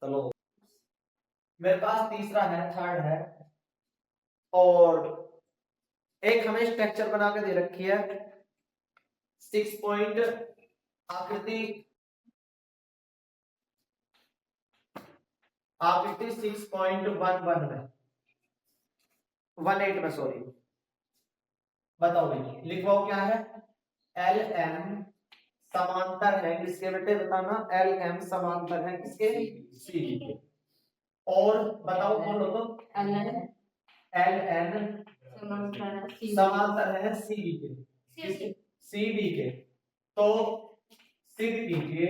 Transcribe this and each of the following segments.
चलो मेरे पास तीसरा है, थर्ड है, और एक हमें स्ट्रक्चर बना के दे रखी है 6 पॉइंट आकृति, आकृति 6.11 में 18 में, सॉरी, बताओ भाई लिखवाओ क्या है। एल एम समांतर है किसके बेटे, बताना। एल एम समांतर है किसके, सी के। और बताओ बोलो तो, एल एन समांतर है सी बी के, सी बी के। तो सिद्ध कीजिए,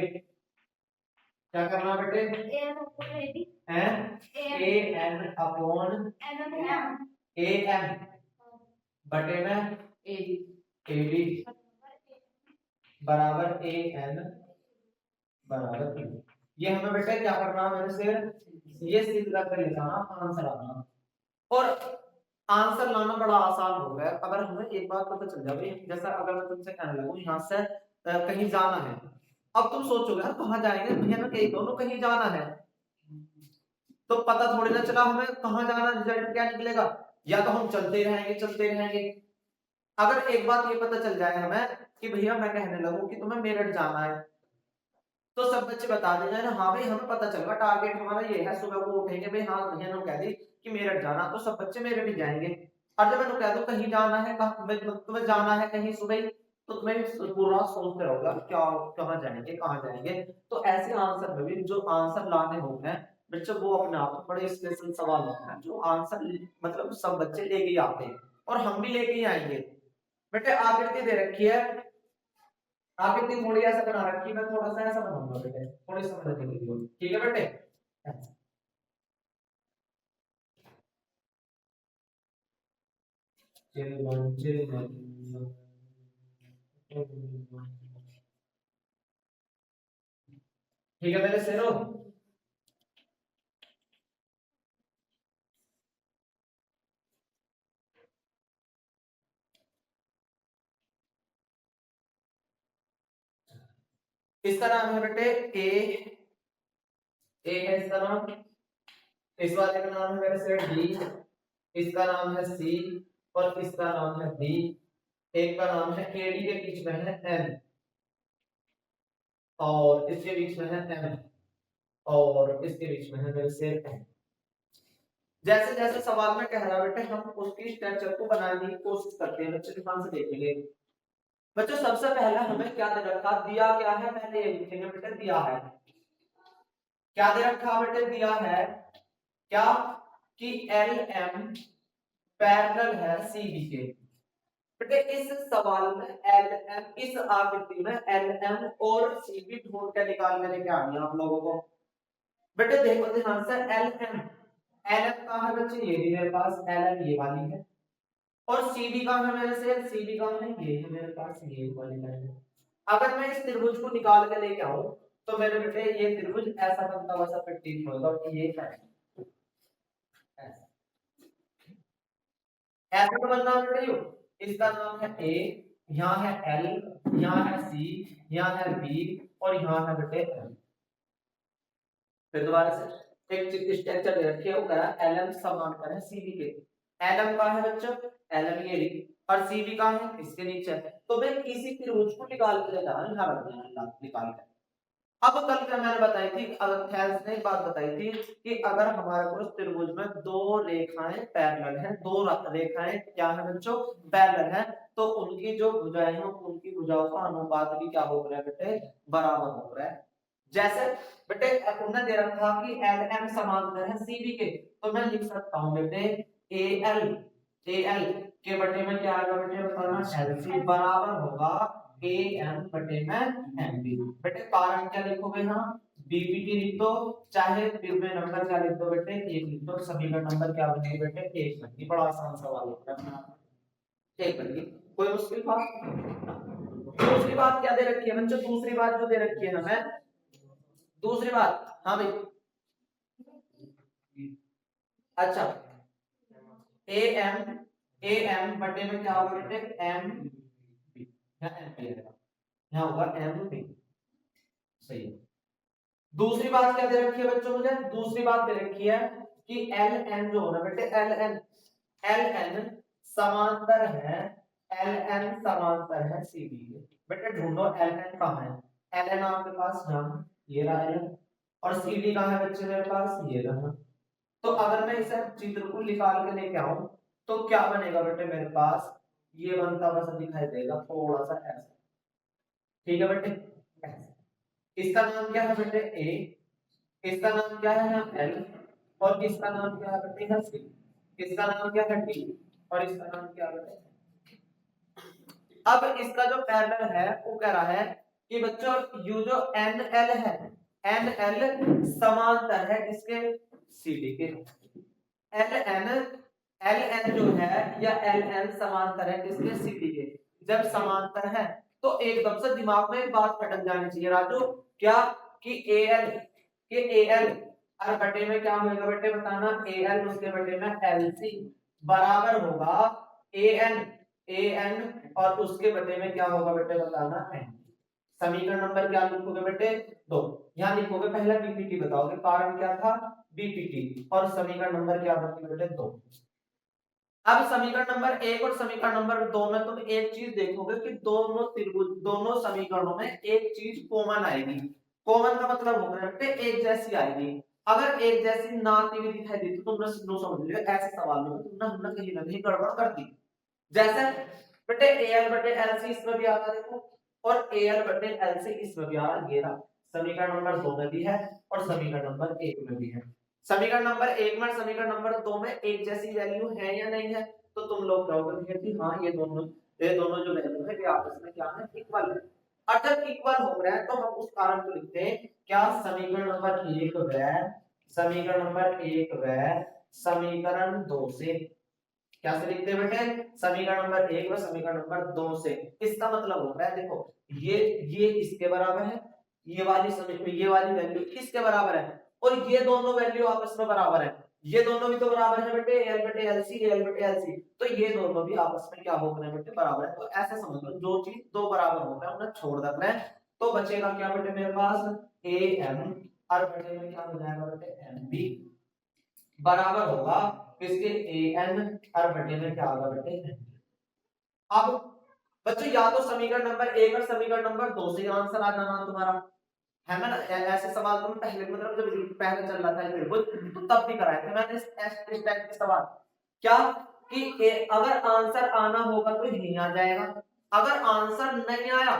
क्या करना बेटे, A N upon A M बटे में ए बी बराबर ए एन बराबर ए। ये हमें बेटे क्या करना है, मेरे से ये सिद्ध करके लिखाना, आंसर आना। और आंसर लाना बड़ा आसान हो गया अगर हमें एक बात पता चल जाए। जैसा अगर मैं तुमसे कहने लगूं यहाँ से कहीं जाना है, अब तुम सोचोगे ना कहाँ जाएंगे भैया ना, कहीं दोनों कहीं जाना है, तो पता थोड़ी ना चला हमें कहाँ जाना, रिजल्ट क्या निकलेगा, या तो हम चलते रहेंगे चलते रहेंगे। अगर एक बात ये पता चल जाए हमें कि भैया मैं कहने लगूं कि तुम्हें मेरठ जाना है, तो सब बच्चे बता देंगे ना हाँ भाई हमें पता चल गया टारगेट हमारा ये है, सुबह को उठेंगे भाई हाँ भैया ने कह दी कि मेरठ जाना, तो सब बच्चे मेरठ ही जाएंगे। और जब मैंने कह दो कहीं जाना है, तुम्हें जाना है कहीं सुबह, तो तुम्हें पूरा सोचते रहोगे क्या, कहाँ जाएंगे कहाँ जाएंगे। तो ऐसे आंसर में भी जो आंसर लाने होते हैं बच्चों, वो अपने आप में बड़े स्पेशल सवाल होते हैं जो आंसर मतलब सब बच्चे लेके ही आते हैं, और हम भी लेके ही आएंगे। बेटे आकृति दे रखी है, आकृति थोड़ी ऐसा बना रखी, मैं थोड़ा सा ऐसा बनाऊंगा बेटे, थोड़ी समझने के लिए, ठीक है बेटे। ठीक है मेरे शेरों, इसका नाम है बेटे ए है इसका नाम, इस वाले का नाम है मेरे शेर डी, इसका नाम है सी, और इसका नाम है डी, एक का नाम है के डी, के बीच में है एन, और इसके बीच में है एम, और इसके बीच में है मेरे शेर एन। जैसे जैसे सवाल में कह रहा बेटे हम उसकी स्ट्रक्चर को बनाने की कोशिश करते हैं, बच्चे ध्यान से देखेंगे। बच्चों सबसे पहला हमें क्या दे रखा, दिया क्या है, पहले ये लिखेंगे बेटे, दिया है क्या दे रखा बेटे, दिया है क्या कि एल एम पैरेलल है सी बी के। बेटे इस सवाल में एल एम, इस आकृति में एल एम और सी बी ढूंढ के निकाल के लेके आ गया आप लोगों को। बेटे देखो ध्यान से, एल एम कहाँ है बच्चे, ये भी मेरे पास एल एम ये वाली है, और सी बी कहाँ है मेरे से, सी बी कहाँ है, ये है मेरे पास, ये वाली लाइन है। अगर मैं इस त्रिभुज को निकाल के लेके आऊं तो मेरे बेटे ये त्रिभुज ऐसा बनता हुआ सा प्रतीत होगा कि ये है ऐसा तो बनना बेटे, इसका नाम है ए, यहाँ है एल, यहाँ है सी, यहाँ है बी, और यहाँ है बेटे एम। फिर दोबारा से एक स्ट्रक्चर दे रखी है, वो कह रहा है एलएम समांतर है सीबी के। एलएम का है बच्चों, एलएम ये लिख, और सीबी का है इसके नीचे। तो मैं किसी त्रिभुज को निकाल के लेता हूं, यहां रख देना निकाल के। अब कल क्या मैंने बताई थी, थैल्स ने एक बात बताई थी कि अगर हमारे पास त्रिभुज में दो रेखाएं पैरेलल हैं, दो रेखाएं क्या है बच्चों, पैरेलल है, तो उनकी जो भुजाएं हैं उनकी भुजाओं का अनुपात भी क्या हो रहा है बेटे, बराबर हो रहा है। जैसे बेटे उन्होंने दे रखा कि एल एम समांतर है सीबी के, तो मैं लिख सकता हूं बेटे ए एल के बटे में क्या आएगा बेटे, बताना, एल सी बराबर होगा ए एम बटे में एम बी। बेटे कारण क्या लिखोगे, यहाँ बीपीटी लिख दो, चाहे फिर में नंबर क्या लिख दो बेटे, एक लिख दो, सभी का नंबर क्या बनेगा बेटे, एक बनेगी। बड़ा आसान सवाल होता है, एक बनेगी, कोई मुश्किल बात। दूसरी बात क्या दे रखी है बच्चों, दूसरी बात जो दे रखी है हमें, दूसरी बात, हाँ भाई, अच्छा ए एम बटे में क्या होगा बेटे, एम बी, यहाँ एम बी आएगा, यहाँ होगा एम बी, सही है। दूसरी बात क्या दे रखी है बच्चों, मुझे दूसरी बात दे रखी है कि एल एन जो होना बेटे एल एन समांतर है, एल एन समांतर है सी डी के। बेटे ढूंढो एल एन कहाँ है। एल एन आपके पास यहाँ ये रहा है, और सी डी कहाँ है बच्चे मेरे पास ये रहा। तो अगर मैं इसे चित्र को निकाल के लेके आऊं तो क्या बनेगा बेटे मेरे पास, ये बनता हुआ सा दिखाई देगा थोड़ा सा ऐसा। ठीक है बेटे ऐसा। इसका नाम क्या है बेटे ए, इसका नाम क्या है यहाँ एल, और इसका नाम क्या है बेटे सी, इसका नाम क्या है डी, और इसका नाम क्या है बेटे। अब इसका जो पैरेलल है वो कह रहा है कि बच्चों यू जो एन एल है, एन एल समांतर है इसके सी डी के। एल एन जो है या एल एन समांतर है किसके सी डी के। जब समांतर है तो एकदम से दिमाग में एक बात खटक जानी चाहिए राजू, क्या कि ए एल हर बटे में क्या होगा बेटे बताना, ए एल उसके बटे में एल सी बराबर होगा ए एन और उसके बटे में क्या होगा बेटे बताना एन। समीकरण नंबर क्या लिखोगे बेटे 2, यहाँ लिखोगे पहला बीपीटी बताओगे, कारण क्या था बीपीटी, और समीकरण नंबर क्या बनेगी बेटे 2। अब समीकरण नंबर 1 और समीकरण नंबर 2 में तुम एक चीज देखोगे कि दोनों त्रिभुज दोनों समीकरणों में एक चीज कॉमन आएगी। कॉमन का मतलब होगा बेटे एक जैसी आएगी। अगर एक जैसी ना आती हुई दिखाई दी तो तुमने नो समझ लियो ऐसे सवाल में तुमने कहीं ना कहीं गड़बड़ कर दी। जैसे बेटे एल बटे एल सी इसमें भी आता देखो, और एल बटे एल सी इसमें भी आ रहा, ये रहा समीकरण नंबर 2 में भी है और समीकरण नंबर 1 में भी है। समीकरण नंबर 1 में समीकरण नंबर 2 में एक जैसी वैल्यू है या नहीं है, तो तुम लोग कहोगे कि हाँ ये दोनों जो वैल्यू है ये आपस में क्या है इक्वल है। और जब इक्वल हो रहा है तो हम उस कारण को लिखते हैं क्या, समीकरण नंबर 1 व समीकरण नंबर 1 व समीकरण 2 से। क्या से लिखते हैं बेटे, समीकरण नंबर 1 व समीकरण नंबर 2 से। इसका मतलब होता है देखो ये इसके बराबर है, ये वाली समीकरण ये वाली वैल्यू इसके बराबर है, और ये दोनों वैल्यू आपस में बराबर है। ये दोनों भी तो बराबर है बेटे एल बटे एल सी एल बटे एल सी, तो ये दोनों भी आपस में क्या हो गए बेटे बराबर है। तो ऐसे समझ लो जो चीज दो बराबर हो गए उन्हें छोड़ देते हैं तो बचेगा क्या बेटे मेरे पास ए एम, और बटे में क्या हो जाएगा बेटे एम बी बराबर होगा किसके ए एन, और बटे में क्या होगा बेटे एन। अब बच्चों या तो समीकरण नंबर 1 और समीकरण नंबर 2 से आंसर आ जाना तुम्हारा है ना। ऐसे सवाल तुम पहले मतलब जब पहले चल रहा था त्रिभुज तो तब भी कराए थे मैंने इस टाइप के सवाल, क्या कि अगर आंसर आना होगा तो यही आ जाएगा, अगर आंसर नहीं आया,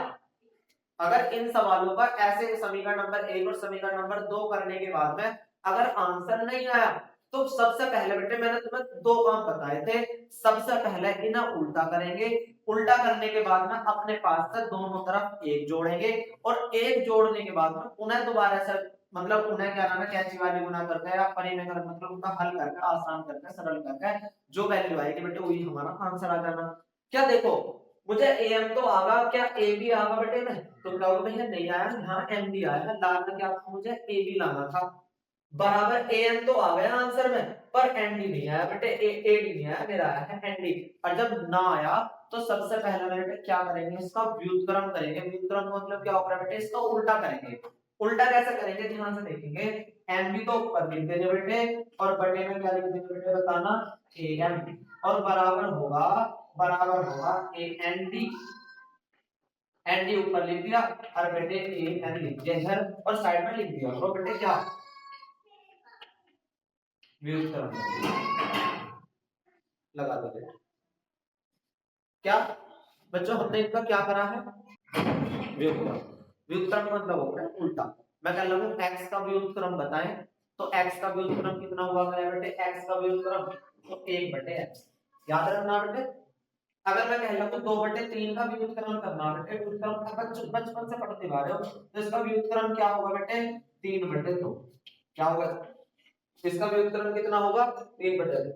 अगर इन सवालों का ऐसे समीकरण नंबर 1 और समीकरण नंबर 2 करने के बाद में अगर आंसर नहीं आया तो सबसे पहले बेटे मैंने तुम्हें दो काम बताए थे। सबसे पहले इन्हें उल्टा करेंगे, उल्टा करने के बाद में अपने पास से दोनों तरफ एक जोड़ेंगे, और एक जोड़ने के बाद में उन्हें दोबारा से मतलब उन्हें क्या नाम है कैंची वाली गुना करके या परिमेय कर मतलब उनका हल करके आसान करके सरल करके जो वैल्यू आएगी बेटे वही हमारा आंसर आ जाना। क्या देखो मुझे एम तो आगा, क्या ए भी आगा बेटे में, तो क्या होगा भैया नहीं आया यहाँ एम भी आया, लाना क्या था मुझे ए भी लाना था, बराबर एन तो आ गया आंसर में पर एनडी नहीं आया बेटे, एडी नहीं आया, मेरा आया है एनडी। और जब ना आया तो सबसे पहले बेटे क्या करेंगे इसका व्युत्क्रम करेंगे। व्युत्क्रम मतलब क्या होगा बेटे इसका उल्टा करेंगे। उल्टा कैसे करेंगे ध्यान से देखेंगे, एनबी तो ऊपर लिख देंगे बेटे और बटे में क्या लिख देंगे बेटे बताना ए एम, और बराबर होगा ए एन डी, एनडी ऊपर लिख दिया और बेटे ए एन लिख दिया इधर और साइड में लिख दिया तो बेटे क्या व्युत्क्रम लगा दो बेटे। क्या बच्चों हमने इनका क्या करा है व्युत्क्रम। व्युत्क्रम मतलब होता है उल्टा। मैं कह रहा हूं x का व्युत्क्रम बताएं तो x का व्युत्क्रम कितना हुआ मेरे बेटे, x का व्युत्क्रम तो 1/x याद रखना बेटे। अगर मैं कह रहा हूं 2/3 का व्युत्क्रम करना बेटे, व्युत्क्रम बचपन से पढ़ते आ रहे हो तो इसका व्युत्क्रम क्या होगा बेटे 3/2 क्या होगा, इसका व्युत्क्रम कितना होगा 3/2।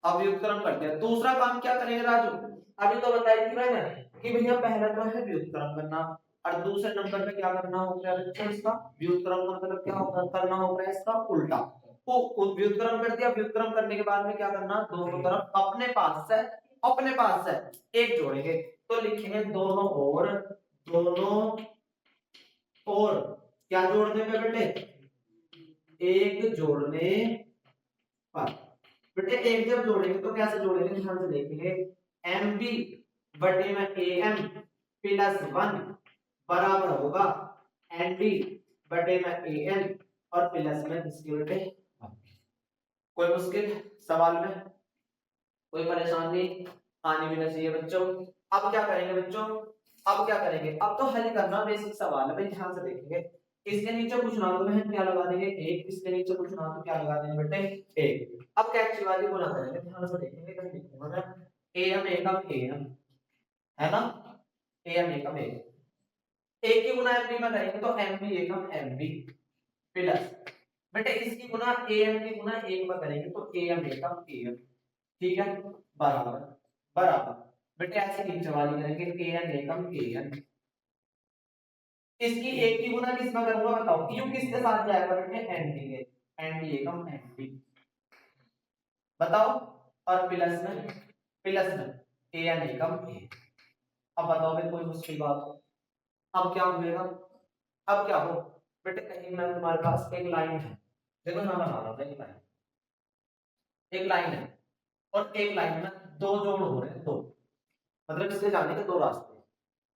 अब व्युत्क्रम करते हैं। दूसरा काम क्या करेंगे राजू, अभी तो बताई थी मैंने कि भैया पहला तो है व्युत्क्रम करना और दूसरे नंबर पे क्या करना होगा बच्चों इसका व्युत्क्रम का मतलब क्या होगा करना होगा इसका उल्टा। तो व्युत्क्रम कर दिया, व्युत्क्रम करने के बाद में क्या करना दोनों तरफ अपने पास से एक जोड़ेंगे तो लिखेंगे दोनों और क्या जोड़ने पे बेटे? एक जोड़ने पर। बेटे एक जब जोड़ेंगे तो कैसे जोड़ेंगे, ध्यान से देखेंगे। एम बी बटे में ए एम प्लस 1 बराबर होगा एन डी बटे में ए एन और प्लस में इसके बेटे 1। कोई मुश्किल सवाल में कोई परेशानी आने भी नहीं चाहिए बच्चों। अब क्या करेंगे बच्चों, अब क्या करेंगे, अब तो हल करना बेसिक सवाल है भाई, ध्यान से देखेंगे। इसके नीचे कुछ ना तो हम क्या लगा देंगे एक, इसके नीचे कुछ ना तो क्या लगा देंगे बेटे एक। अब कैची वाली गुना करेंगे, ध्यान से देखेंगे, कहीं लिखूंगा मैं A M Ekam A M, है ना, ए एम एकम ए, एक की गुना एम बी में करेंगे तो एम बी एकम एम बी प्लस बेटे इसकी गुना ए एम की गुना एक में करेंगे तो A M Ekam A M, ठीक है, बराबर बराबर बेटे ऐसे नीचे वाली करेंगे A N Ekam A N. इसकी एक की गुना किस में करूंगा बताओ, क्यू किसके साथ जाएगा बेटे एन डी के, एन डी एकम एन डी बताओ, और प्लस में ए एन एकम ए। अब बताओ भाई कोई मुश्किल बात हो, अब क्या होगा, अब क्या हो बेटे, कहीं मैं तुम्हारे पास एक लाइन है, देखो मैं बना रहा हूं एक लाइन, एक लाइन है और एक लाइन में दो जोड़ हो रहे हैं, दो मतलब इसके जाने के दो रास्ते,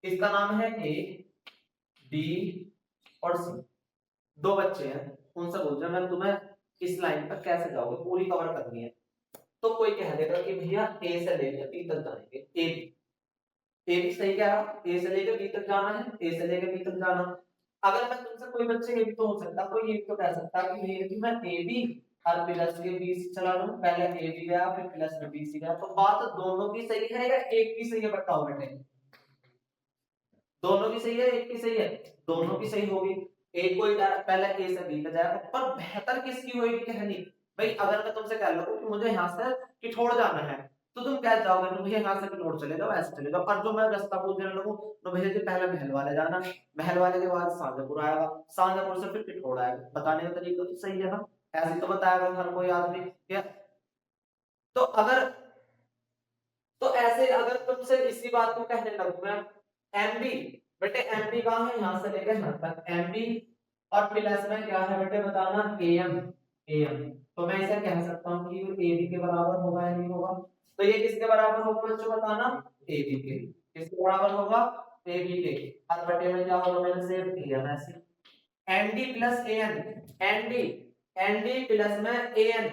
इसका नाम है ए बी और सी, दो बच्चे हैं, उनसे बोल रहा मैं तुम्हें इस लाइन पर कैसे जाओगे, पूरी कवर करनी है। तो कोई कह देगा कि भैया ए से लेकर बी तक जाएंगे, ए भी सही कह रहा, ए से लेकर बी तक जाना है, ए से लेकर बी तक जाना। अगर मैं तुमसे कोई बच्चे ये भी तो हो सकता, कोई ये भी तो कह सकता कि भैया कि मैं ए बी और प्लस के बी से चला लूं, पहले ए बी गया फिर प्लस में बी सी गया, तो बात दोनों की सही है या एक की सही है बताओ बेटे, दोनों की सही है एक की सही है, दोनों की सही होगी। एक कोई पहले ए से बी पे जाएगा, पर बेहतर किसकी होगी कहनी भाई, अगर मैं तुमसे कह लूं कि मुझे यहां से किठोड़ जाना है तो तुम क्या जाओगे, तुम भैया यहां से किठोड़ चले जाओ, ऐसे चले जाओ, और जो मैं रास्ता पूछने लगूं तो भैया जी पहले महल वाले जाना, महल वाले के बाद सांजापुर आएगा, सांजापुर से फिर किठोड़ आएगा, बताने का तरीका तो सही है ना, ऐसे तो बताएगा हर कोई आदमी क्या। तो अगर, तो ऐसे अगर तुमसे इसी बात को कहने लगूं मैं एमबी, बेटे एमबी कहां है, यहां से लेकर यहां तक एमबी और प्लस में क्या है बेटे बताना एएम, एएम, तो मैं इसे कह सकता हूं कि ये एबी के बराबर होगा या नहीं होगा, तो ये किसके बराबर होगा बच्चों बताना, एबी के, किसके बराबर होगा, एबी के, और बटे में क्या होगा मैंने से एएम ऐसे, ND plus AN, ND, ND plus में एएन,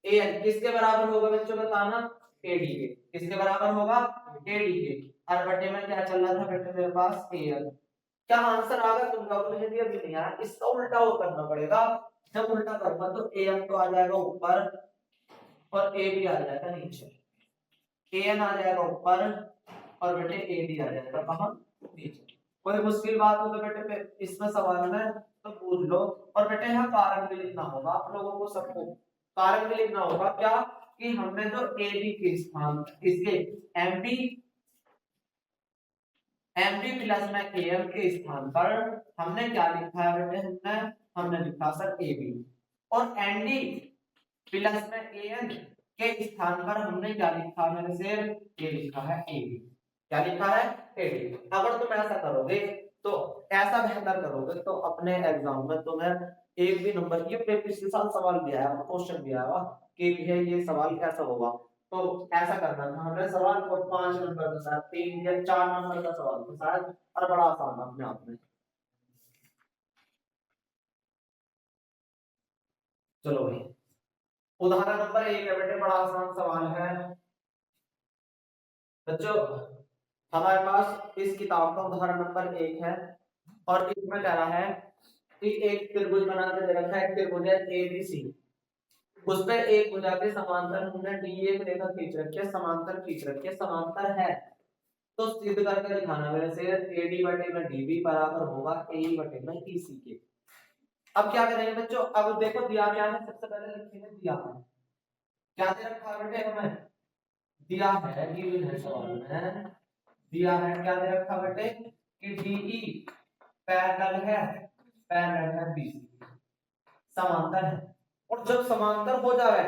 एएन किसके बराबर होगा बच्चों बताना, एडी के, किसके बराबर होगा, एडी के, और बटे में क्या चल रहा था बेटे मेरे पास एएन। क्या आंसर आ गया तुमका, मुझे भी अभी नहीं आया, इसका उल्टा वो करना पड़ेगा, जब उल्टा करूंगा तो एएन तो आ जाएगा ऊपर और ए भी आ जाएगा नीचे, एएन आ जाएगा ऊपर और बेटे ए भी आ जाएगा कहां नीचे। कोई मुश्किल बात हो तो बेटे इसमें सवाल में तो पूछ लो, और बेटे यहाँ कारण भी लिखना होगा आप लोगों को, सबको कारण भी लिखना होगा क्या, कि हमने जो ए बी के स्थान इसके एमबी, एमबी प्लस में एएम के स्थान पर हमने क्या लिखा है बेटे, हमने लिखा सर ए बी, और एनडी प्लस में एएन के स्थान पर हमने क्या लिखा है मेरे से, ये लिखा है ए बी, क्या लिखा है ए बी। अगर तुम ऐसा करोगे तो ऐसा बेहतर करोगे तो अपने एग्जाम में तुम्हें एक भी नंबर की पिछले साल सवाल भी आया, क्वेश्चन भी आया कि भैया ये सवाल कैसा होगा, तो ऐसा करना था हमने सवाल को 5 नंबर के साथ 3 या 4 नंबर का सवाल था शायद, और बड़ा आसान था अपने आप में। चलो भाई उदाहरण नंबर 1 है बेटे, बड़ा आसान सवाल है बच्चों, हमारे पास इस किताब का उदाहरण नंबर 1 है और इसमें कह रहा है कि एक त्रिभुज बना के दे रखा है, त्रिभुज है एबीसी, उस पे एक भुजा के समांतर हमने डी एक रेखा खींच रखी है, समांतर खींच रखी है, समांतर है, तो सिद्ध करके दिखाना मेरे से एडी बटे में डीबी बराबर होगा ए बटे में ईसी के। अब क्या करेंगे बच्चों, अब देखो दिया क्या है, सबसे पहले लिखेंगे दिया है, क्या दे रखा है बेटे हमें, दिया है गिवन है सवाल में, दिया है क्या दे रखा बेटे कि डीई पैरेलल है बीसी, समांतर है, और जब समांतर हो जाए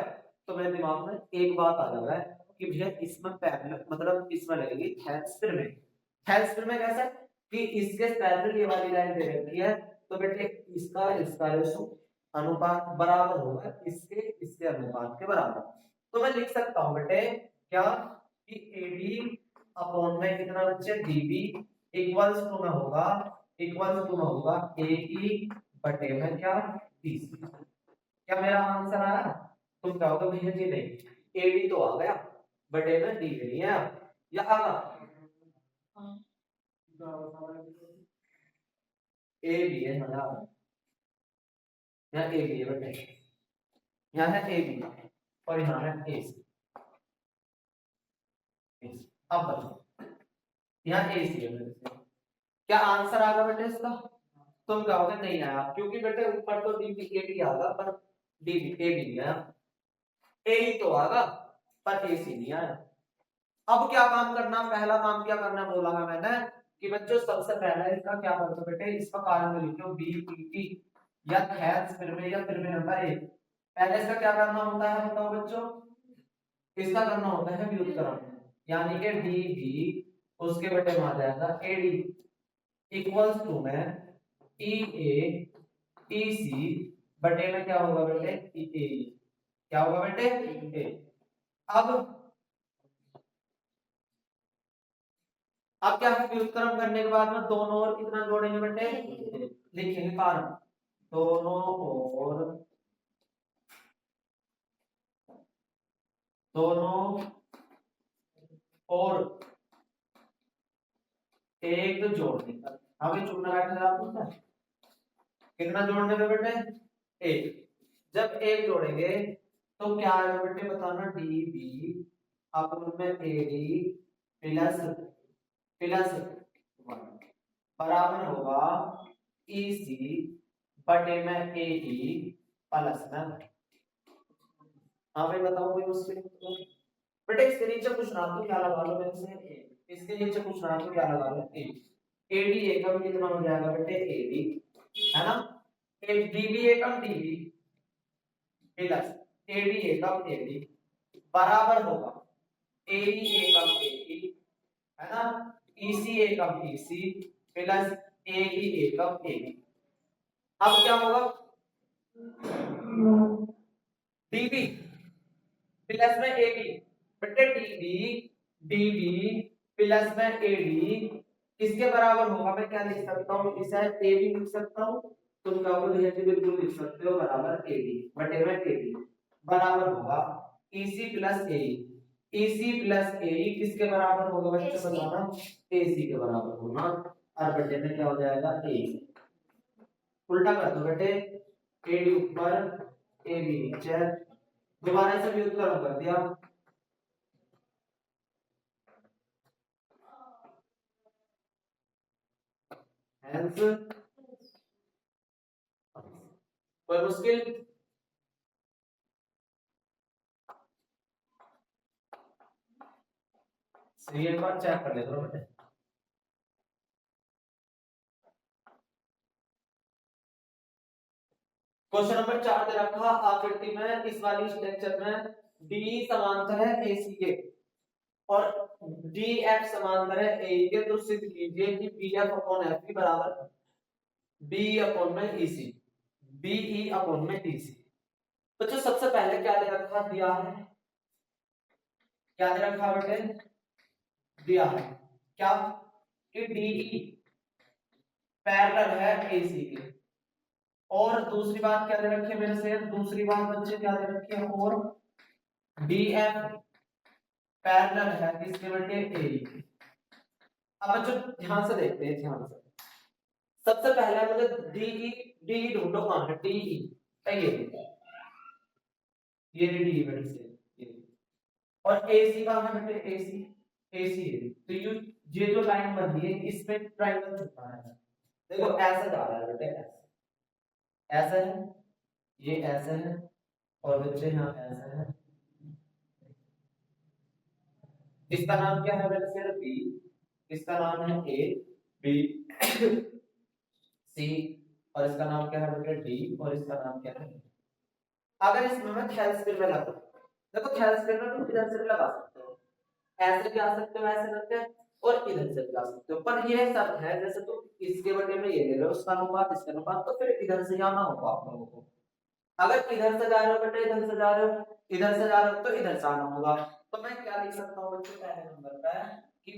तो मेरे दिमाग में एक बात आ जाए कि भैया इसमें पैरेलल मतलब इसमें लगेगी थेल्सफिर में, थेल्सफिर में कैसे कि इसके पैरेलल ये वाली लाइन दे रखी है, तो बेटे इसका इसका रेशो अनुपात बराबर होगा इसके इसके अनुपात के बराबर। तो मैं लिख सकता हूं बेटे क्या कि AD अपॉन में कितना बच्चे DB इक्वल्स टू में होगा AE बटे में क्या BC। क्या मेरा आंसर आया? तुम कहोगे भैया जी नहीं, AD तो आ गया बटे में DB नहीं आया, या आगा AB है हमारा, यहाँ AB है बेटे, यहाँ है AB और यहाँ है AC। अब बताओ यहाँ AC है मेरे से, क्या आंसर आ गया बेटे इसका? तुम कहोगे नहीं आया, क्योंकि बेटे ऊपर तो DB AD आ गया पर DB AB नहीं आया, AE तो आ गया पर AC नहीं आया। अब क्या काम करना, पहला काम क्या करना बोला है मैंने कि बच्चों सबसे पहले इसका क्या करते बेटे, इसका कारण में लिखो BPT या थेल्स फिर में या फिर में नंबर 1। पहले इसका क्या करना होता है बताओ बच्चों, इसका करना होता है व्युत्क्रम, यानी कि DB उसके बटे में आ जाएगा AD इक्वल्स टू में EA EC बटे में क्या होगा बेटे EAE, क्या होगा बेटे EA। अब क्या है, व्युत्क्रम करने के बाद में दोनों ओर कितना जोड़ेंगे बेटे, लिखेंगे कारण दोनों ओर एक जोड़ने का, हमें चुनना बैठा आपको कितना जोड़ने में बेटे एक। जब एक जोड़ेंगे तो क्या आएगा बेटे बताना, DB अपन में AD प्लस प्लस बराबर होगा EC बटे में AE प्लस में। हाँ भाई बताओ कोई मुश्किल बेटे, इसके नीचे कुछ ना तो क्या लगा लो मेरे से, इसके नीचे कुछ ना तो क्या लगा लो AD एकम कितना हो जाएगा बेटे AD है ना, DB एकम DB प्लस AD एकम AD बराबर होगा AE एकम AE है ना, EC एकम EC प्लस AE एकम AE। अब क्या होगा DB प्लस में AD बटे DB प्लस में AD किसके बराबर होगा, मैं क्या लिख सकता हूँ, इसे AB लिख सकता हूँ, तुम कहोगे भैया जी बिल्कुल लिख सकते हो, बराबर AD बटे में AD बराबर होगा EC plus AE। EC plus AE किसके बराबर होगा बच्चे बताना, AC के बराबर होगा, और बटे में क्या हो जाएगा AE। उल्टा कर दो बेटे, AD ऊपर AB नीचे, दोबारा से व्युत्क्रम कर दिया, हेंस कोई मुश्किल, सही एक बार चेक कर लेते हो बेटे। क्वेश्चन नंबर 4 दे रखा आकृति में, इस वाली स्ट्रक्चर में D समांतर है AC के और DF समांतर है AE के, तो सिद्ध कीजिए कि BF अपॉन FE बराबर B अपॉन में EC BE अपॉन में EC। बच्चों सबसे पहले क्या दे रखा, दिया है क्या दे रखा बेटे, दिया है क्या कि DE पैरेलल है AC के, और दूसरी बात क्या दे रखी है मेरे से, दूसरी बात बच्चे क्या दे रखी है, और DF पैरेलल है किसके बेटे AE। अब बच्चों ध्यान से देखते हैं, ध्यान से सबसे पहले मुझे DE ढूंढो, कहां है DE, ये DE बेटे से, और AC कहां है बेटे AC है, तो ये जो लाइन बन रही है इसमें ट्रायंगल छुपा है, देखो ऐसा जा रहा है बेटे, ऐसा है, ये ऐसा है, और बच्चे यहाँ ऐसा है, इसका नाम क्या है बेटे सिर्फ B, इसका नाम है A B C, और इसका नाम क्या है बेटे D, और इसका नाम क्या है। अगर इसमें मैं थेल्सफिर में लगा, देखो थेल्सफिर में तुम इधर से लगा सकते हो, ऐसे भी आ सकते हो ऐसे करके, और इधर से भी ला सकते हो, पर ये सब है जैसे तुम इसके बटे में ये ले लो उसका अनुपात इसका अनुपात, तो फिर इधर से जाना होगा आप लोगों को। अगर इधर से जा रहे हो बेटे, इधर से जा रहे हो, इधर से जा रहे हो तो इधर से आना होगा। तो मैं क्या लिख सकता हूँ बच्चों पहले नंबर पे कि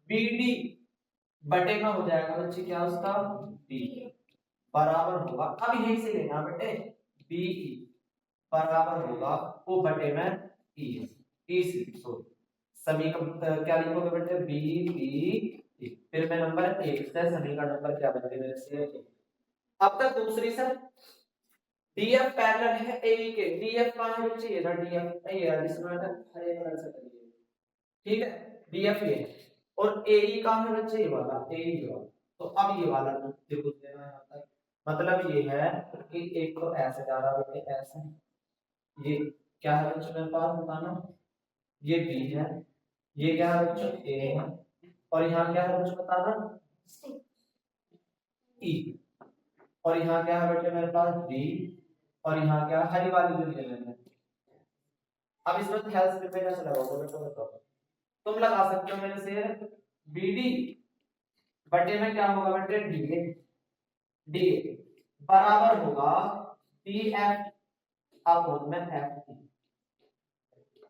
BD बटे में हो जाएगा बच्चे क्या उसका B बराबर होगा, अब यहीं से लेना बेटे BE बराबर होगा वो बटे में EC सॉरी समीकरण क्या लिखोगे बेटे BE, फिर मैं नंबर 1 से समीकरण नंबर क्या बन गया मेरे से। अब तक दूसरी सर DF पैरेलल है AE के, DF कहां है बच्चे ये ना DF ये है जिसमें हरे कलर से करिए, ठीक है DF ये और AE कहां है बच्चे ये वाला AE वाला। तो अब ये वाला त्रिभुज लेना है यहाँ तक, मतलब ये है कि एक तो ऐसे जा रहा है ऐसे, ये क्या है बच्चों मेरे पास बताना, ये B है, ये क्या है बच्चों A है, और यहाँ क्या है बच्चों बताना E, और यहाँ क्या है बच्चों मेरे पास B, और यहाँ क्या हरी वाली जो ले लेंगे। अब इसमें हेल्थ पे कैसे लगाओगे बेटा बताओ, तुम लगा सकते हो मेरे से BD बटे में क्या होगा बेटे DA बराबर होगा BF अपॉन में FE।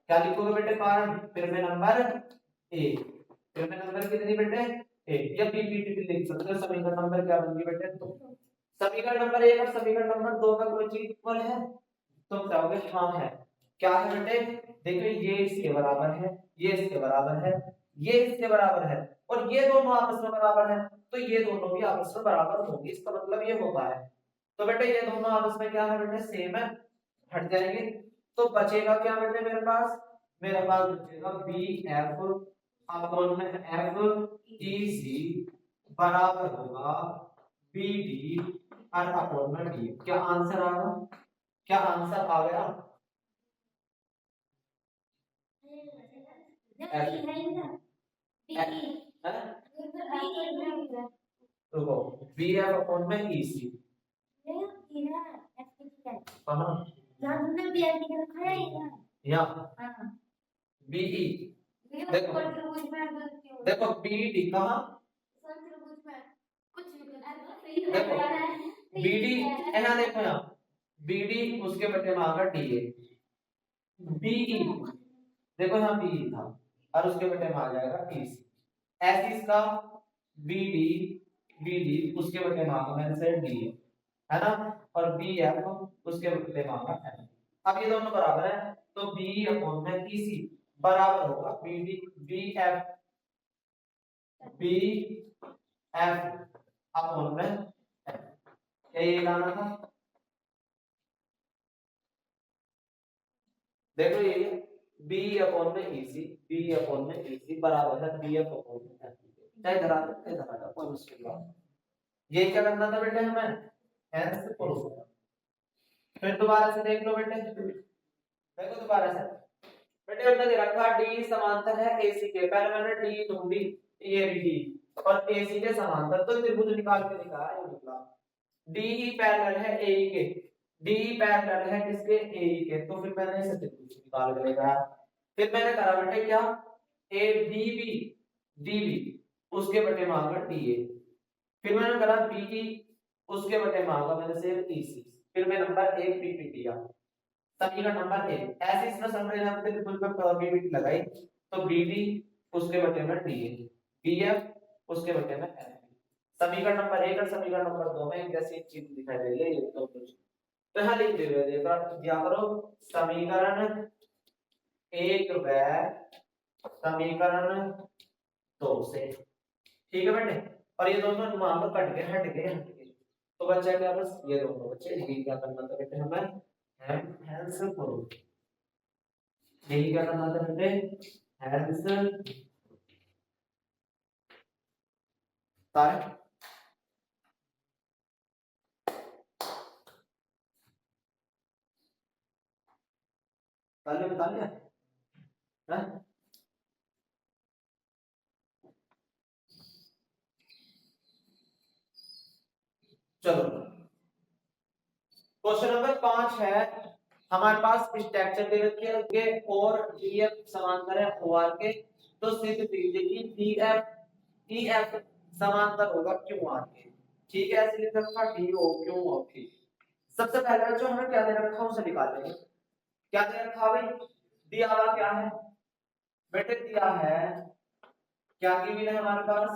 क्या लिखोगे बेटे कारण, फिर में नंबर A, फिर में नंबर कितनी बेटे A, या BPT भी लिख सकते हो। समीकरण नंबर क्या बन गई बेटे, तो समीकरण नंबर 1 और समीकरण नंबर 2 का कोई चीज इक्वल है, तुम कहोगे हाँ है। क्या है बेटे, देखो ये इसके बराबर है, ये इसके बराबर है, ये इसके बराबर है, और ये दोनों आपस में बराबर है, तो ये दोनों भी आपस में बराबर होंगे, इसका मतलब ये होता है। तो बेटे ये दोनों आपस में क्या है बेटे सेम है, हट जाएंगे, तो बचेगा क्या बेटे मेरे पास बचेगा BF अपॉन में FEC बराबर होगा BD और अपॉन में D। क्या आंसर आ गया, क्या आंसर आ गया देखो BF अपॉन में EC कहां यहाँ BE, देखो BD कहां, देखो BD है ना, देखो यहाँ BD उसके बटे में आगा DA, BE देखो यहाँ BE था और उसके बटे में आ जाएगा EC, ऐसे इसका BD उसके बटे में आगा मैंने से DA है ना, और BF उसके बटे में आगा F। अब ये दोनों बराबर है तो BE अपॉन में EC बराबर होगा BF अपॉन में F। क्या ये लाना था, देखो ये B अपॉन में EC बराबर है BF अपॉन में F। चाहे धरा दो धरा दो कोई मुश्किल बात नहीं। ये क्या करना था बेटे हमें हेंस प्रूफ। फिर दोबारा से देख लो बेटे, देखो दोबारा से बेटे हमने दे रखा D समांतर है AC के, पहले मैंने D ढूंढी ये D और AC के समांतर, तो त्रिभुज निकाल के दिखाया ये निकला। DE पैरेलल है AE के, DE पैरेलल है किसके AE के, तो फिर मैंने इसे त्रिभुज निकाल के लगाया। फिर मैंने करा बेटे क्या DB उसके बटे में आगा DA, फिर मैंने करा BE उसके बटे में आगा मैंने से EC, फिर मैं नंबर 1 BP दिया समीकरण नंबर 1। ऐसे इसमें समझ आपने त्रिभुज में प्रोबेबिलिटी लगाई तो BD उसके बटे में DA, BF उसके बटे में F। समीकरण नंबर 1 और समीकरण नंबर 2 में एक जैसी चीज दिखाई दे रही है, ये तो कुछ तो यहाँ लिख दे रहे देखो दिया करो समीकरण 1 व समीकरण 2 से, ठीक है बेटे, और ये दोनों मान लो कट गए हट गए, तो बच्चा क्या बस ये दोनों बच्चे यही क्या करना था बेटे हमें हेंस प्रूफ, यही क्या करना था बेटे हेंस तार। पहले बता लिया है? चलो क्वेश्चन नंबर 5 है, हमारे पास स्ट्रक्चर दे रखे हैं और DF समांतर है OR के, तो सिद्ध कीजिए कि DF समांतर होगा QR के। ठीक है, ऐसे लिख रखा DOQ और P। सबसे पहले जो हमें क्या दे रखा उसे निकालेंगे। क्या दे रखा भाई? दिया हुआ क्या है बेटे? दिया है क्या गिवन है हमारे पास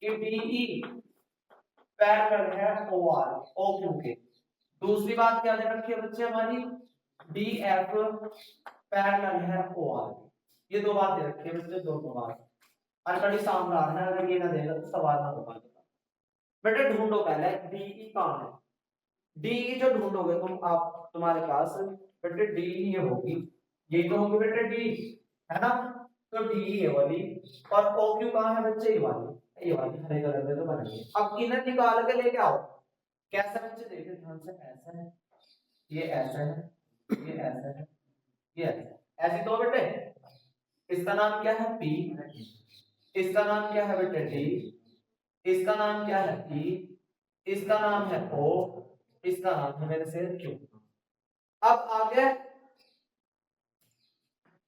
कि DE पैरेलल है OQ के। दूसरी बात क्या दे रखी है बच्चे हमारी? DF पैरेलल है OR। ये दो बात दे रखी है बच्चे, दोनों बात और बड़ी शानदार है। अगर ये ना देगा तो सवाल ना होगा बेटे। ढूंढो पहले DE कहां है। DE जो ढूंढोगे तुम, आप तुम्हारे पास बेटे DE ये होगी, ये तो होगी बेटे D, है ना? तो DE ये वाली और OQ कहां है बच्चे? ये वाली हरे कलर में तो बन गई। अब इन्हें निकाल के लेके आओ। कैसे बच्चे देखिए ध्यान से, ऐसा है, ये ऐसा है, ये ऐसा है, ये ऐसा है, ऐसी तो बेटे। इसका नाम क्या है? P, इसका नाम क्या है बेटे? D, इसका नाम क्या है? E, इसका नाम है O, इसका नाम है मेरे से Q। अब आ गया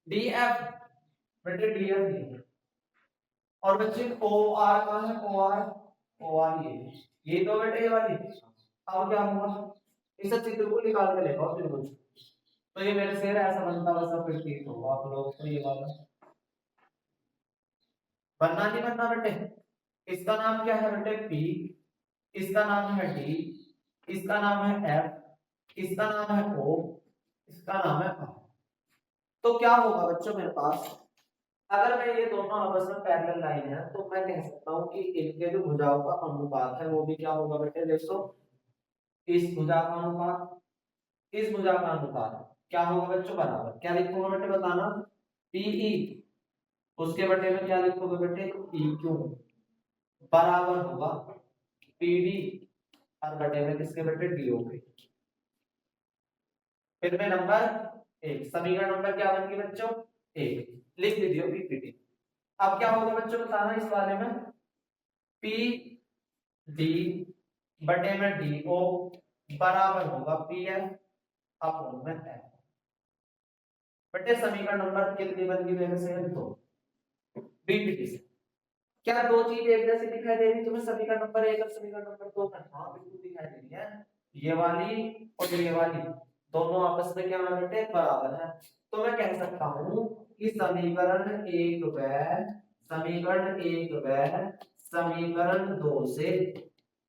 DF बेटे, DF और बच्चे OR कहां है? OR ये तो बेटे ये वाली। अब क्या होगा? इस चित्र को निकाल के लेगा फिर कुछ, तो ये मेरे से ऐसा बनता वैसा प्रतीत होगा आप लोग को। ये वाला बनना नहीं बनना बेटे? इसका नाम क्या है बेटे? P, इसका नाम है D, इसका नाम है F, इसका नाम है O, इसका नाम है R। तो क्या होगा बच्चों मेरे पास? अगर मैं ये दोनों आपस में पैरेलल लाइन है तो मैं कह सकता हूं कि इनके जो भुजाओं का अनुपात है वो भी क्या होगा बेटे? देखो, इस भुजा का अनुपात, इस भुजा का अनुपात क्या होगा बच्चों? बराबर। क्या लिखूंगा बेटे बताना? PE, उसके बटे में क्या लिखोगे बेटे? PQ बराबर होगा PD और बटे में किसके बेटे? DO के। फिर में नंबर 1, समीकरण नंबर क्या बन गई बच्चों? 1 लिख दीजिए PPT। अब क्या होगा बच्चों बताना इस वाले में? PD बटे में DO बराबर होगा PF अपॉन में F। बटे समीकरण नंबर कितनी बन गई मेरे से? 2 PPT से। क्या दो चीज एक जैसी दिखाई दे रही तुम्हें? समीकरण नंबर 1 और समीकरण नंबर 2 में? हाँ बिल्कुल दिखाई दे रही है। ये वाली और ये वाली दोनों आपस में क्या है बेटे? बराबर है। तो मैं कह सकता हूं कि समीकरण 1 व समीकरण 2 से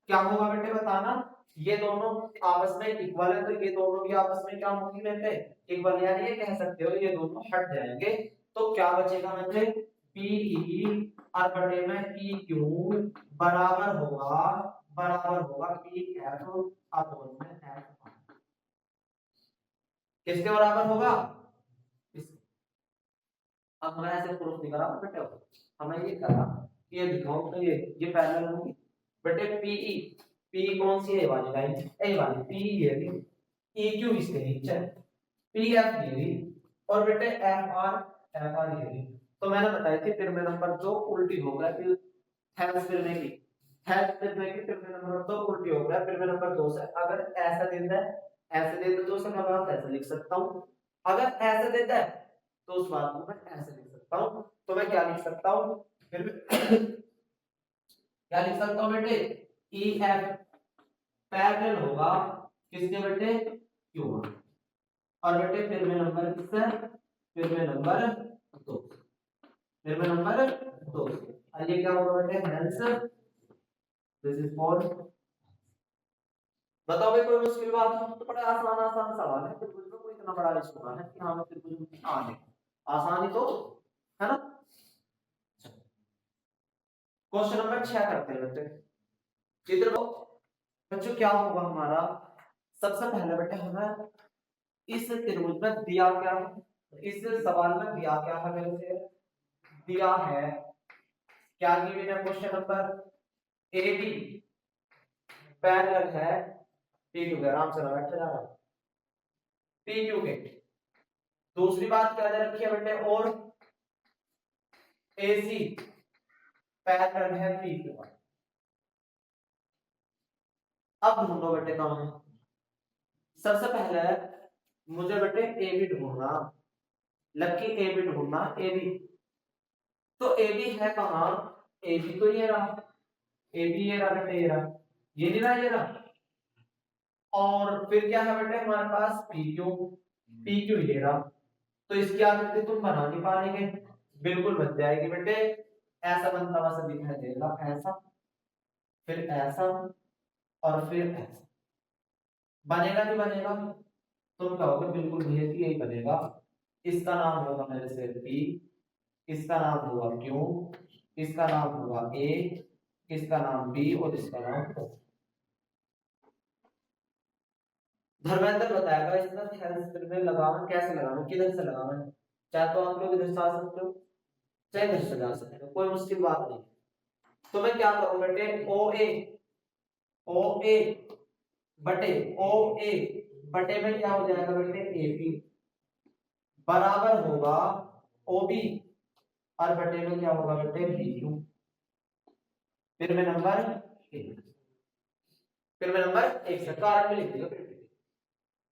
क्या होगा बेटे बताना? ये दोनों आपस में इक्वल है, तो ये दोनों भी आपस में क्या होंगी बेटे? इक्वल। यानी ये कह सकते हो ये दोनों हट जाएंगे, तो क्या बचेगा बेटे? PE और बटे में PQ बराबर होगा PF अपॉन में F। किसके बराबर होगा? अब हमें ऐसे प्रूफ नहीं करा बेटे, हमें ये करा कि ये दिखाओ तो ये पैरेलल होगी बेटे। PE कौन सी है? ये वाली लाइन, ये वाली PE ये भी, EQ इसके नीचे, PF ये भी और बेटे FR ये भी। तो मैंने बताया कि फिर में नंबर 2 उल्टी हो गया, फिर हेल्प फिर में की फिर में नंबर 2 उल्टी हो गया। फिर में नंबर 2 से अगर ऐसा देता है, ऐसे दे तो उसे मैं बात ऐसे लिख सकता हूं। अगर ऐसे देता है तो उस बात को मैं ऐसे लिख सकता हूं। तो मैं क्या लिख सकता हूं? फिर क्या लिख सकता हूं बेटे? EF पैरेलल होगा किसके बेटे? Q1। और बेटे फिर में नंबर किससे? फिर में नंबर 2, फिर में नंबर 2। और ये क्या होगा बेटे? Hence this is for. बताओ भाई कोई मुश्किल बात हो तो? बड़ा आसान आसान सवाल है, तो कुछ में कोई इतना बड़ा इशू ना है कि हाँ फिर कुछ आने आसानी तो है ना। क्वेश्चन नंबर 6 करते हैं बेटे। चित्र बच्चों क्या होगा हमारा? सबसे पहले बेटे हमें इस त्रिभुज में दिया क्या है? इस सवाल में दिया क्या है मेरे से? दिया है क्या गिवन है? क्वेश्चन नंबर AB पैरेलल है PQ के। आराम से बैठे जा रहा है PQ के। दूसरी बात क्या दे रखी है बेटे? और AC पैरेलल है PQ। अब ढूंढो बेटे कौन है? सबसे पहले मुझे बेटे AB ढूंढना, लकी AB ढूंढना। AB तो ए बी है कहाँ, ए बी तो ये रहा, ए बी ये रहा बेटे, ये रहा, ये नहीं रहा, ये रहा। और फिर क्या है बेटे हमारे पास पी क्यू, पी क्यू ये रहा। तो इसकी आकृति तुम बना नहीं पा रहे, बिल्कुल बन जाएगी बेटे, ऐसा बनता हुआ सा दिखाई देगा, ऐसा, फिर ऐसा, और फिर ऐसा बनेगा, नहीं बनेगा? तुम कहोगे बिल्कुल भैया यही बनेगा। इसका नाम होगा मेरे से पी, इसका नाम होगा क्यू, इसका नाम होगा ए, इसका नाम बी, और इसका नाम ओ। धर्मेंद्र बताएगा इसका हेल्थ में लगाना कैसे लगाना, किधर से लगाना है। चाहे तो आप लोग इधर से आ सकते हो, चाहे इधर से जा सकते हो, कोई मुश्किल बात नहीं। तो मैं क्या करूं बेटे, ओ ए, ओ ए बटे ओ ए बटे में क्या हो जाएगा बेटे, ए पी बराबर होगा ओ बी, और बटे में क्या होगा बेटे, बी क्यू। फिर मैं नंबर एक, फिर मैं नंबर एक से कारण में लिख दिया बेटे।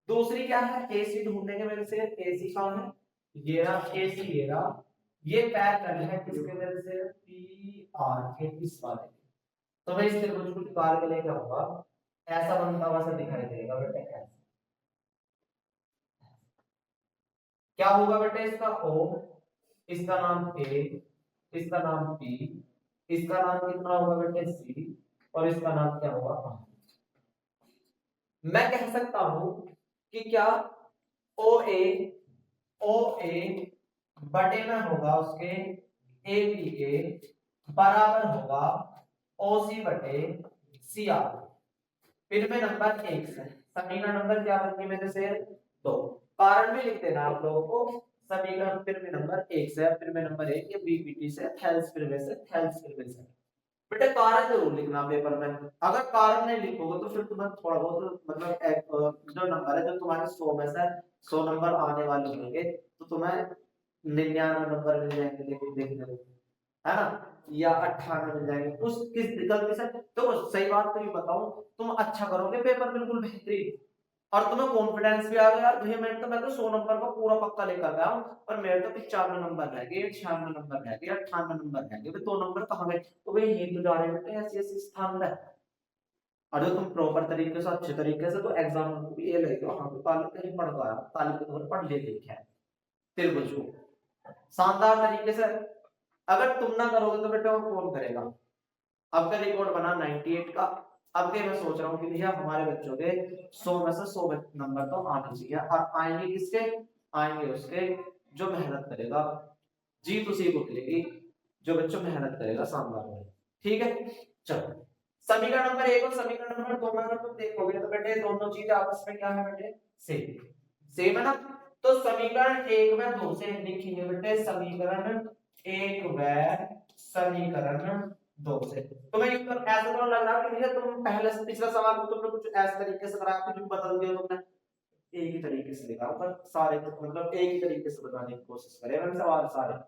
दूसरी क्या है, एसी ढूंढने के मेरे से, एसी कौन है, ये रहा एसी, ये रहा, ये पैरेलल है किसके मेरे से, पी आर के इस वाले। तो मैं इस त्रिभुज को निकाल के लेके आऊंगा, ऐसा बनता हुआ सा दिखाई देगा बेटे, ऐसा। क्या होगा बेटे इसका ओ, इसका नाम ए, इसका नाम पी, इसका नाम कितना होगा बेटे सी, और इसका नाम क्या होगा आर। मैं कह सकता हूं कि क्या ओ ए बटे में होगा उसके ए बी के बराबर होगा ओ सी बटे सी आर। फिर में नंबर एक से समीकरण नंबर क्या बनती मेरे से, दो। कारण भी लिख देना आप लोगों को, समीकरण फिर में नंबर एक से, फिर में नंबर एक, ये बीपीटी से, थेल्स फिर में से, थेल्स फिर में से। बेटा कारण जरूर लिखना पेपर में, अगर कारण नहीं लिखोगे तो फिर तुम्हें थोड़ा बहुत मतलब जो नंबर है जो तुम्हारे 100 में से 100 नंबर आने वाले होंगे, तो तुम्हें 99 नंबर मिल जाएंगे देखने को, है ना, या 98 मिल जाएंगे उस किस गलती से। तो सही बात तो ये बताऊं, तुम अच्छा करोगे पेपर बिल्कुल बेहतरीन, और तुम्हें कॉन्फिडेंस भी आ गया यार भैया मैं तो 100 नंबर का पूरा पक्का लेकर गया हूं, और मेरे तो 95 नंबर रह गए, 96 नंबर रह गए, 98 नंबर रह गए, तो 2 नंबर कहां गए? तो भाई ये तो जा रहे हैं ऐसे ऐसे स्थान है। और जो तुम प्रॉपर तरीके से अच्छे तरीके से तो एग्जाम को भी ये लगेगा हां तो ताली कहीं पढ़ गया, ताली के तौर पढ़ ले लिखा है त्रिभुज को शानदार तरीके से। अगर तुम ना करोगे तो बेटा वो कौन करेगा? अब का रिकॉर्ड बना 98 का, अब के मैं सोच रहा हूँ कि भैया हमारे बच्चों के 100 में से 100 नंबर तो आने चाहिए, और आएंगे किसके, आएंगे उसके जो मेहनत करेगा, जीत उसी को मिलेगी जो बच्चों मेहनत करेगा शानदार में। ठीक है, चलो समीकरण नंबर एक और समीकरण नंबर दो में अगर तुम देखोगे तो बेटे दोनों चीजें आपस में क्या है बेटे, सेम सेम है ना। तो समीकरण एक व दो से लिखेंगे बेटे, समीकरण एक व समीकरण दो से। तो मैं उत्तर ऐसा तो लग रहा है कि भैया तुम पहले से पिछला सवाल को तुमने कुछ ऐसे तरीके से कराया कुछ बदल दिया तुमने, एक ही तरीके से लिखा पर सारे मतलब एक ही तरीके से बताने की कोशिश करें मैंने सवाल सारे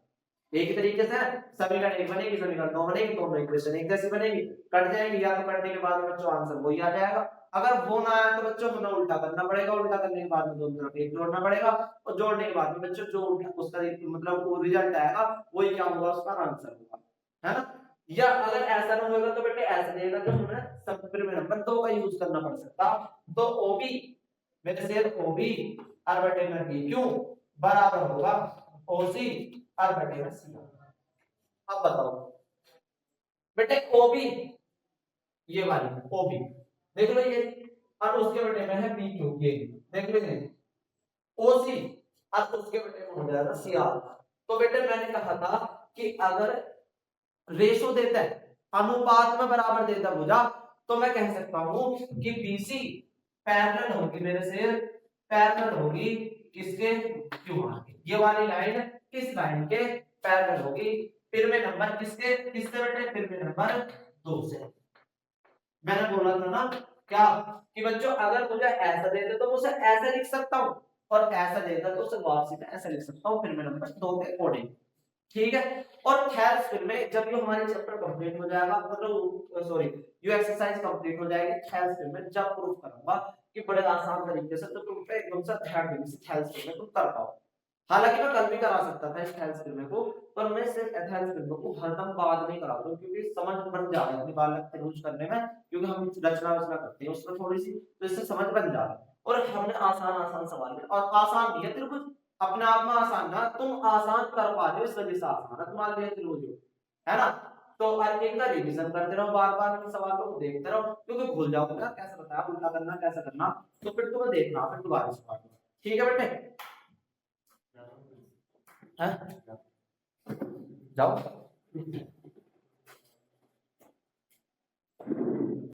एक ही तरीके से। समीकरण एक बनेगी, समीकरण दो बनेगी, दोनों इक्वेशन एक जैसी बनेगी, कट जाएंगी, या तो कटने के बाद बच्चों आंसर वही आ जाएगा। अगर वो ना आया तो बच्चों हमें उल्टा करना पड़ेगा, उल्टा करने के बाद में दोनों तरफ एक जोड़ना पड़ेगा, और जोड़ने के बाद में बच्चों जो उसका मतलब वो रिजल्ट आएगा वही क्या होगा, उसका आंसर होगा, है ना। या अगर ऐसा ना होगा तो बेटे ऐसा देगा तो हमें समीकरण में नंबर 2 का यूज करना पड़ सकता। तो ओबी मेरे से ओबी और बटे में बी क्यों बराबर होगा ओसी और बटे में सी। अब बताओ बेटे ओबी, ये वाली ओबी देख लो ये, और उसके बटे में है बी क्यू, ये देख लो ये ओसी, और उसके बटे में हो जाएगा सी आर। तो बेटे मैंने कहा था कि अगर रेशो देता है, अनुपात में बराबर देता भुजा, तो मैं कह सकता हूं कि बीसी पैरेलल होगी मेरे से, पैरेलल होगी किसके, क्यूआर के। ये वाली लाइन किस लाइन के पैरेलल होगी, फिर में नंबर किसके, किससे बेटे, फिर में नंबर 2 से। मैंने बोला था ना क्या कि बच्चों अगर मुझे ऐसा दे दे तो मुझे ऐसा लिख सकता हूं, और ऐसा देता तो उसे वापसी में ऐसा लिख सकता हूं, फिर में नंबर 2 के अकॉर्डिंग। ठीक है, और थेल्स फिर में जब ये हमारे चैप्टर कंप्लीट हो जाएगा, मतलब सॉरी ये एक्सरसाइज कंप्लीट हो जाएगी, थेल्स फिर में जब प्रूफ करूंगा कि बड़े आसान तरीके से तो तुम पे एकदम से ध्यान देने से थेल्स फिर में तुम कर पाओ। हालांकि मैं कल भी करा सकता था स्टाइल्स फिल्म को, पर मैं सिर्फ एथेंस फिल्म को हरदम बाद नहीं कराता हूं, क्योंकि समझ बन जा रही है अपनी बालक यूज करने में, क्योंकि हम रचना करते हैं उसमें थोड़ी सी, तो इससे समझ बन जा रही है। और हमने आसान आसान सवाल में, और आसान नहीं है त्रिभुज अपने आप में आसान ना, तुम आसान कर पा रहे हो इस वजह से आसान है तुम्हारे लिए त्रिभुज, है ना। तो हर एक का रिवीजन करते रहो, बार बार इन सवालों को देखते रहो, क्योंकि भूल जाओगे कैसे बताया उल्टा करना कैसे करना, तो फिर तुम्हें देखना फिर दोबारा सवाल। ठीक है बेटे, हाँ? जाओ।